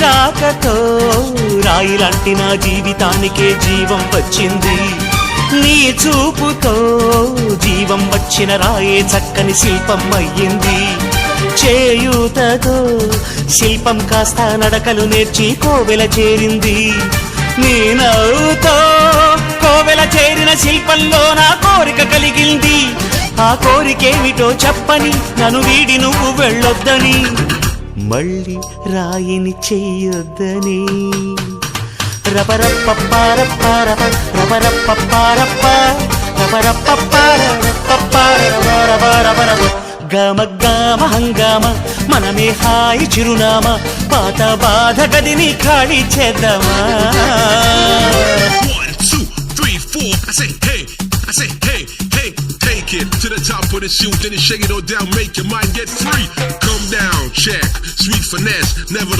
రాకతో రాయిలాంటి నా జీవితానికే జీవం వచ్చింది. నీ చూపుతో జీవం వచ్చిన రాయే చక్కని శిల్పం అయ్యింది. చేయూతతో శిల్పం కాస్త నడకలు నేర్చి కోవెల చేరింది. నీ నవ్వుతో కోవెల చేరిన శిల్పంలో నా కోరిక కలిగింది. ఆ కోరికేమిటో చెప్పని నన్ను వీడి నువ్వు వెళ్ళొద్దని, మళ్ళీ రాయిని చెయ్యొద్దని. రబరప్పపారప్పారప రబరప్పపారప్ప రబరప్పపారపపారపపారపపారపపారప గమ గమ హంగామ మనమే హాయి చిరునామా, పాత బాధ గదిని ఖాళీ చేద్దామా. 1 2 3 4 I say hey, hey, take it to the top of the shoot, then you shake it all down, make your mind get free. Come down, check, sweet finesse, never